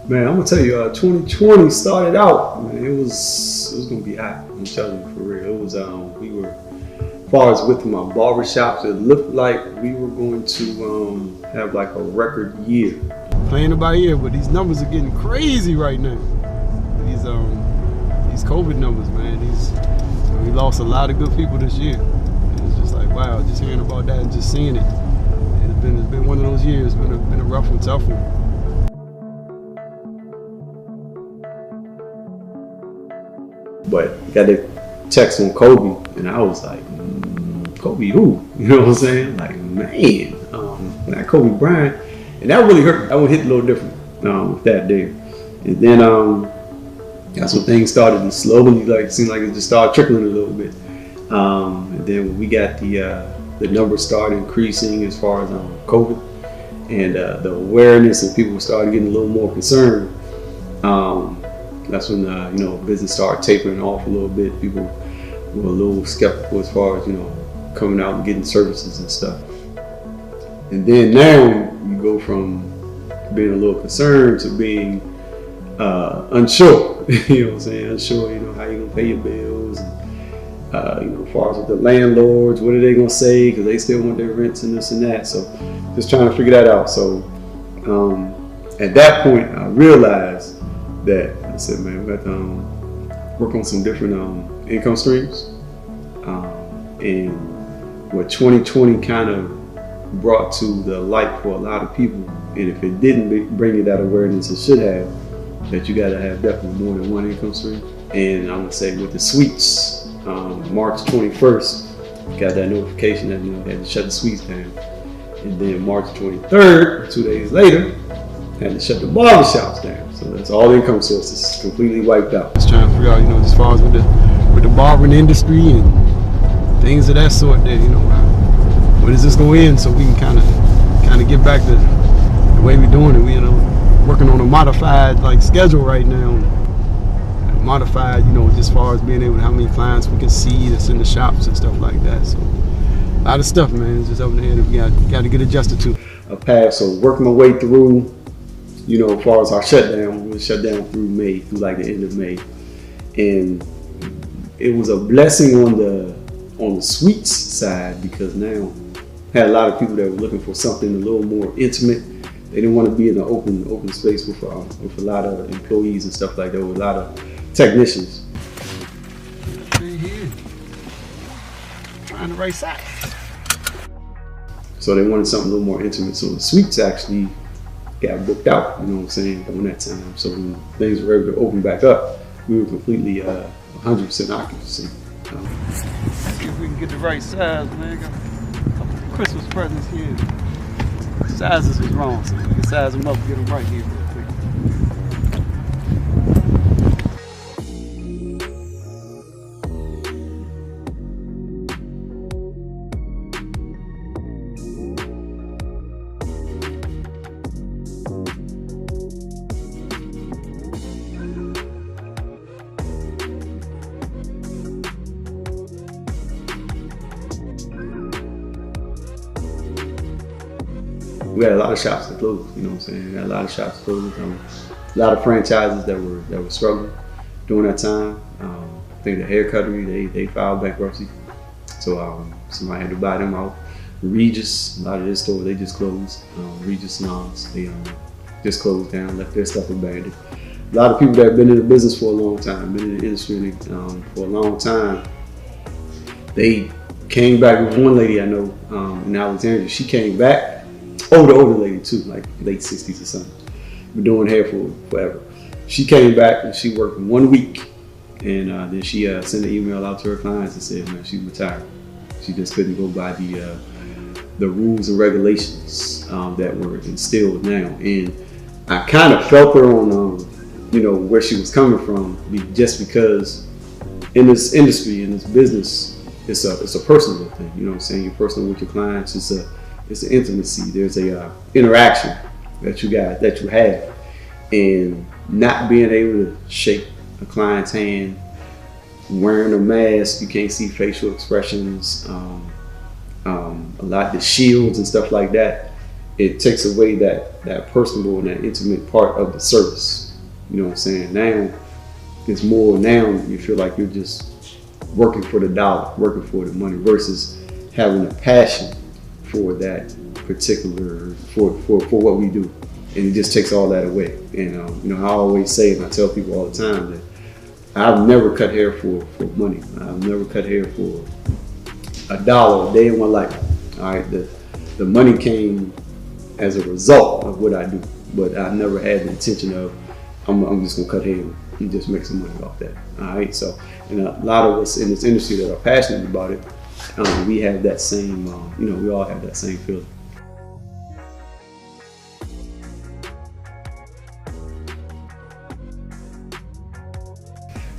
Man, I'm gonna tell you, 2020 started out, man, it was gonna be hot. I'm telling you for real. It was we were, as far as with my barber shops, it looked like we were going to have like a record year. Playing it by ear, but these numbers are getting crazy right now. These COVID numbers, man. We lost a lot of good people this year. And it's just like, wow, just hearing about that and just seeing it. It's been one of those years. It's been a rough and tough one. But I got that text on Kobe, and I was like, Kobe who? You know what I'm saying? Like, man, like Kobe Bryant. And that really hurt. That one hit a little different that day. And then that's when things started to slowly, like, seemed like it just started trickling a little bit. And then when we got the numbers started increasing as far as COVID, and the awareness and people started getting a little more concerned. That's when business started tapering off a little bit. People were a little skeptical as far as coming out and getting services and stuff. And then now you go from being a little concerned to being unsure. You know what I'm saying? Unsure. How you gonna pay your bills. And, as far as with the landlords, what are they gonna say? Because they still want their rents and this and that. So just trying to figure that out. So at that point, I realized that I said, man, we got to work on some different income streams. And what 2020 kind of brought to the light for a lot of people, and if it didn't bring you that awareness, it should have, that you got to have definitely more than one income stream. And I'm going to say with the suites, March 21st, got that notification that they had to shut the suites down. And then March 23rd, 2 days later, had to shut the barber shops down. So that's all the income sources completely wiped out. Just trying to figure out, as far as with the barbering industry and things of that sort, that when is this going to end, so we can kind of get back to the way we're doing it. We working on a modified schedule right now. Modified, as far as being able to how many clients we can see that's in the shops and stuff like that. So a lot of stuff, man. It's just up there that we got to get adjusted to. A path. So working my way through. As far as our shutdown, we were shut down through May, through like the end of May. And it was a blessing on the suites side, because now had a lot of people that were looking for something a little more intimate. They didn't want to be in an open space with a lot of employees and stuff like that, with a lot of technicians. Right here. Trying the right side. So they wanted something a little more intimate. So the suites actually got booked out, during that time. So when things were able to open back up, we were completely 100% occupancy. Let's see if we can get the right size, man. Got a couple of Christmas presents here. Sizes was wrong, so we can size them up and get them right here real quick. We had a lot of shops that closed, We had a lot of shops closed. A lot of franchises that were struggling during that time. I think the hair cuttery, they filed bankruptcy. So somebody had to buy them out. Regis, a lot of their stores, they just closed. Regis Salons, they just closed down, left their stuff abandoned. A lot of people that have been in the business for a long time, been in the industry for a long time, they came back with one lady I know in Alexandria. She came back. Older lady too, like late 60s or something. Been doing hair for forever. She came back and she worked 1 week, and then she sent an email out to her clients and said, man, she retired. She just couldn't go by the rules and regulations that were instilled now. And I kind of felt her on, where she was coming from, just because in this industry, in this business, it's a personal thing. You know what I'm saying? You're personal with your clients. It's an intimacy. There's a interaction that you have, and not being able to shake a client's hand, wearing a mask, you can't see facial expressions, a lot of the shields and stuff like that. it takes away that personal and that intimate part of the service. You know what I'm saying? Now it's more, now you feel like you're just working for the dollar, working for the money, versus having a passion for that particular, for what we do. And it just takes all that away. And you know, I always say, and I tell people all the time, that I've never cut hair for money. I've never cut hair for $1 a day in my life. All right, the money came as a result of what I do, but I never had the intention of I'm just gonna cut hair and just make some money off that. All right, so, and a lot of us in this industry that are passionate about it, we have that same, you know, we all have that same feeling.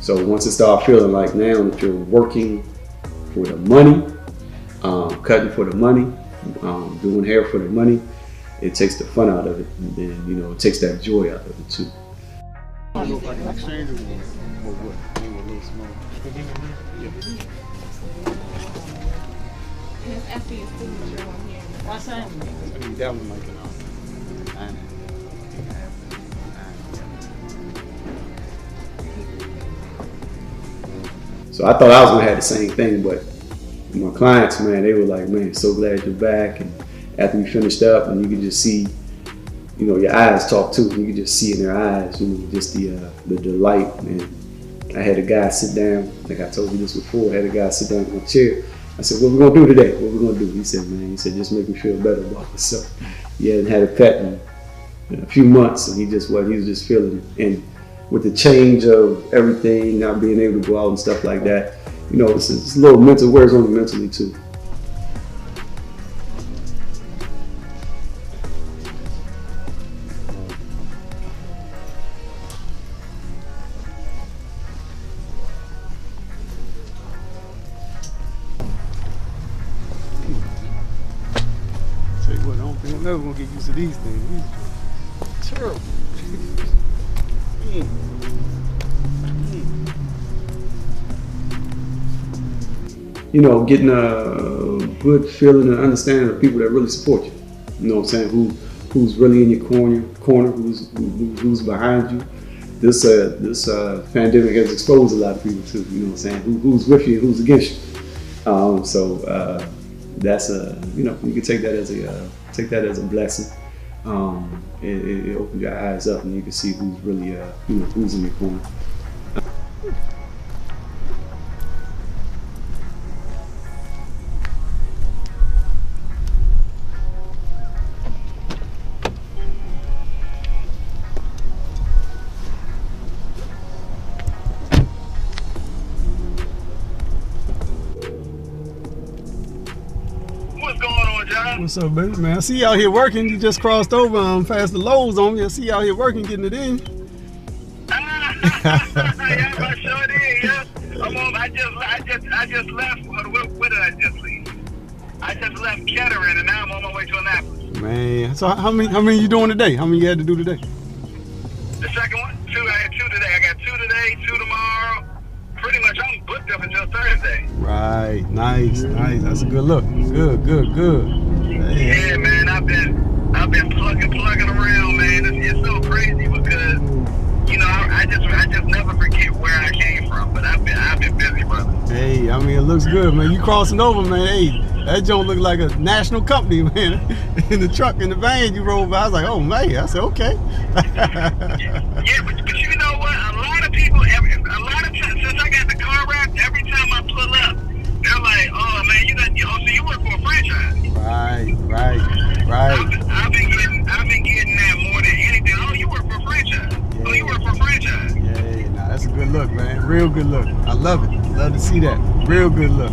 So once it starts feeling like now that you're working for the money, cutting for the money, doing hair for the money, it takes the fun out of it, and then, you know, it takes that joy out of it too. I don't know if I can exchange it or what. They were a little small. Yeah. It's after your signature on here. What's that? I need that one like an So I thought I was gonna have the same thing, but my clients, man, they were like, man, so glad you're back. And after we finished up, and you could just see, you know, your eyes talk too. You could just see in their eyes, you know, just the delight. And I had a guy sit down, like I told you this before, I had a guy sit down in my chair. I said, what we gonna do today? What we gonna do? He said, man, he said, just make me feel better about myself. He hadn't had a cut in a few months, and he was just feeling, and with the change of everything, not being able to go out and stuff like that, you know, it's a little mental, wears on me mentally too. Tell you what, I don't think I'm ever gonna get used to these things. These are terrible. You know, getting a good feeling and understanding of people that really support you. You know what I'm saying? Who's really in your corner, who's behind you. This pandemic has exposed a lot of people too. You know what I'm saying? Who's with you, who's against you. So that's you know, you can take that as a blessing. It opens your eyes up, and you can see who's really, you know, who's in your corner. What's going on, John? What's up, baby, man? I see you out here working. You just crossed over past the Lowe's on me. I see you out here working, getting it in. Yeah, I sure did. Yeah, I'm on. I just left. Where did I just leave? I just left Kettering, and now I'm on my way to Annapolis. Man, so how many you doing today? How many you had to do today? The second one, 2. I had 2 today. I got 2 today, 2 tomorrow. Pretty much, I'm booked up until Thursday. Right, nice. That's a good look. Good. Yeah, man, I've been plugging around, man. It's so crazy because, you know, I just never forget where I came from. But I've been busy, brother. Hey, I mean, it looks good, man. You crossing over, man. Hey, that joint look like a national company, man. In the truck, in the van you rolled by, I was like, oh man. I said, okay. Yeah, but you know what? A lot of people, a lot of times since I got the car wrapped, every time I pull up, they're like, oh man, so you work for a franchise. Right. I've been getting that more than anything. Oh, you work for a franchise. Yeah. Oh, you work for a franchise. Yeah, nah, that's a good look, man. Real good look. I love it. Love to see that. Real good look.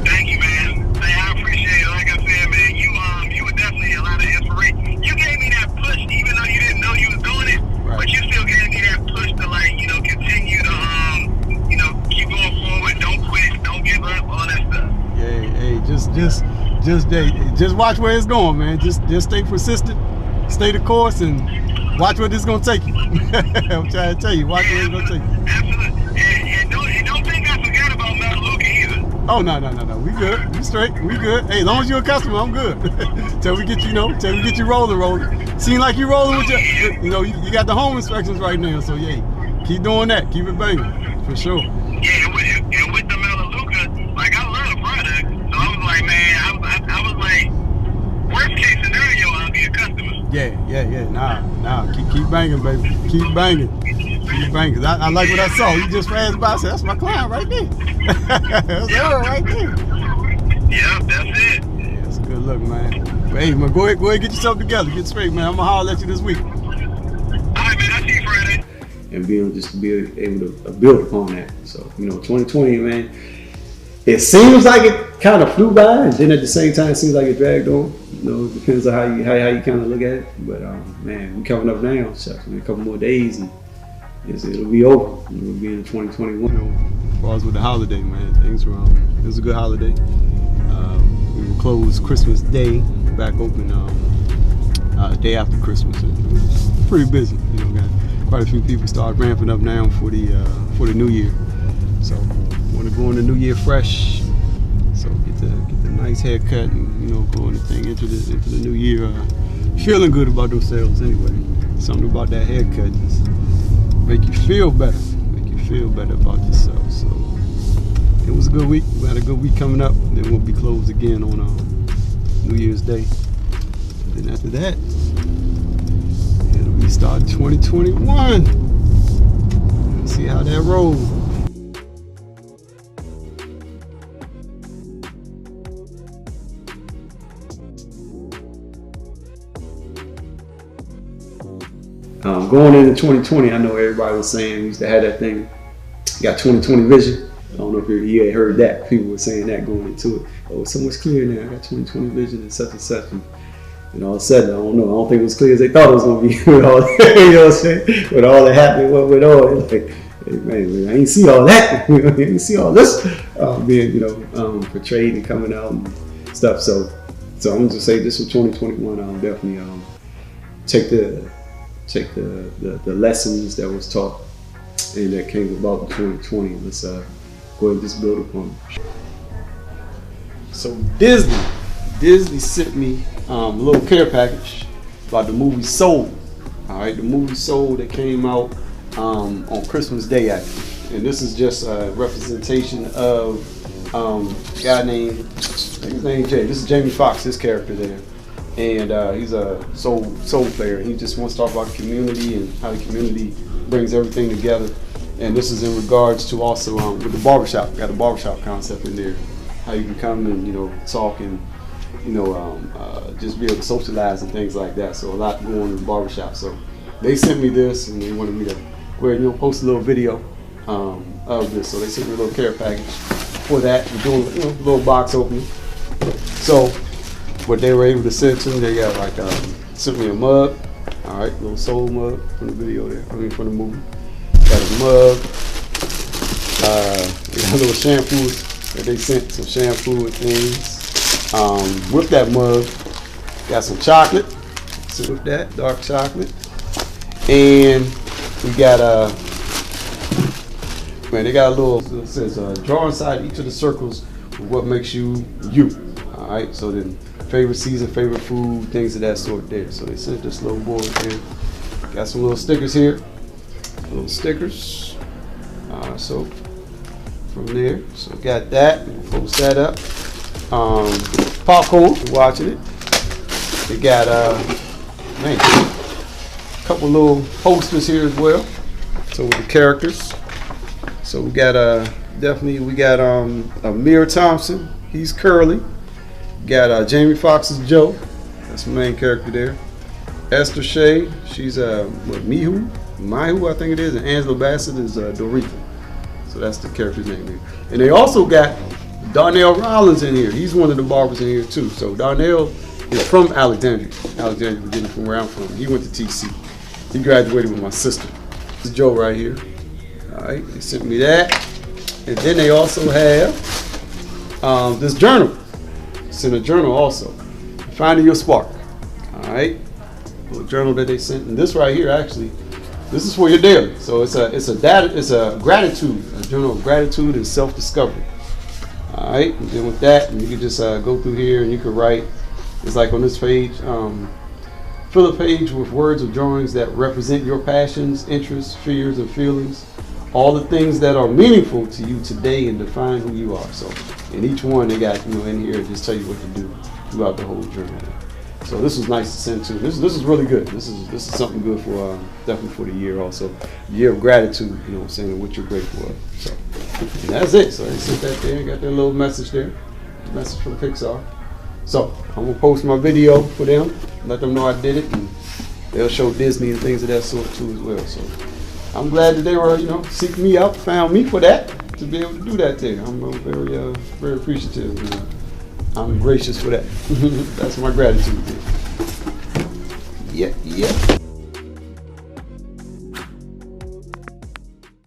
Thank you, man. Hey, I appreciate it. Like I said, man, you were definitely a lot of inspiration. You gave me that push, even though you didn't know you was doing it. Right. But you still gave me that push to, like, you know, continue to, you know, keep going forward. Don't quit. Don't give up. All that stuff. Yeah, hey, just watch where it's going, man. Just stay persistent, stay the course, and watch where this is gonna take you. I'm trying to tell you, watch where it's gonna take you. Absolutely. And don't think I forgot about Metalluca either. Oh no, we good. We straight. We good. Hey, as long as you're a customer, I'm good. till we get you rolling. Seem like you rolling with your, you got the home inspections right now. So yeah, keep doing that. Keep it banging for sure. Yeah, and with the Melaleuca, like I love the product, so I was like, man, I was like, worst case scenario, I'll be a customer. Yeah. Nah. Keep banging, baby. Keep banging. Cause I like what I saw. You just passed by. I said, that's my client right there. That's her right there. Yeah, that's it. Yeah, it's a good look, man. But hey, man, go ahead, get yourself together. Get straight, man. I'm gonna holler at you this week. All right, man. I'll see you Friday. And be able to build upon that. So 2020, man. It seems like it kind of flew by, and then at the same time, it seems like it dragged on. It depends on how you kind of look at it. But man, we coming up now. So a couple more days, and it'll be over. We'll be in 2021. As far as with the holiday, man, things were it was a good holiday. We were closed Christmas Day, back open day after Christmas. It was pretty busy. Got quite a few people started ramping up now for the new year. So want to go in the new year fresh. So get the nice haircut and go into the new year feeling good about those sales anyway. Something about that haircut just make you feel better about yourself. So it was a good week. We had a good week coming up. Then we'll be closed again on New Year's Day. And then after that, it'll be start 2021. Let's see how that rolls. Going into 2020, I know everybody was saying we used to have that thing. Got 2020 vision. I don't know if you had heard that. People were saying that going into it. Oh, it's so much clearer now. I got 2020 vision and such and such. And all of a sudden, I don't know. I don't think it was clear as they thought it was going to be with all that, you know what I'm saying? With all that happening, with all it. Like, hey, man, I ain't see all that. I ain't see all this being, portrayed and coming out and stuff. So I'm going to say this was 2021. I'll definitely take the lessons that was taught and that came about in 2020. Let's go ahead and just build upon it. So Disney sent me a little care package about the movie Soul. All right, the movie Soul that came out on Christmas Day actually, and this is just a representation of a guy named, I think his name Jay. This is Jamie Foxx, his character there. And he's a soul player. He just wants to talk about the community and how the community brings everything together. And this is in regards to also with the barbershop. Got a barbershop concept in there. How you can come and talk and just be able to socialize and things like that. So a lot going on in the barbershop. So they sent me this and they wanted me to go ahead and post a little video of this. So they sent me a little care package for that. We're doing a little box opening. So what they were able to send to me, they got sent me a mug, all right, little soul mug from the video there, from the movie. Got a mug, they got a little shampoo that they sent, some shampoo and things. With that mug, got some chocolate, so with that, dark chocolate. And we got they got a little, it says draw inside each of the circles of what makes you you, all right, so then favorite season, favorite food, things of that sort there. So they sent this little board here. Got some little stickers here. Little stickers. So from there. So got that. We'll post that up. Popcorn, watching it. They got a couple little posters here as well. So with the characters. So we got Amir Thompson. He's Curly. Got Jamie Foxx's Joe, that's the main character there. Esther Shea, she's Mihu, I think it is, and Angela Bassett is Doretha. So that's the character's name there. And they also got Darnell Rollins in here. He's one of the barbers in here too. So Darnell is from Alexandria, Virginia, from where I'm from. He went to TC. He graduated with my sister. This is Joe right here. All right, they sent me that. And then they also have this journal. In a journal also, Finding Your Spark. All right, a little journal that they sent, and this right here actually, this is for your daily. So it's a gratitude, a journal of gratitude and self-discovery. All right, and then with that, you can just go through here and you can write It's like on this page, fill a page with words or drawings that represent your passions, interests, fears, and feelings. All the things that are meaningful to you today and define who you are. So in each one they got, in here just tell you what to do throughout the whole journey. So this was nice to send to. This is really good. This is something good for definitely for the year also. Year of gratitude, saying what you're grateful for. So and that's it. So they sent that there, got their little message there. Message from Pixar. So I'm gonna post my video for them, let them know I did it, and they'll show Disney and things of that sort too as well. So I'm glad that they were, seeking me out, found me for that, to be able to do that there. I'm very, very appreciative. I'm gracious for that. That's my gratitude. Yeah.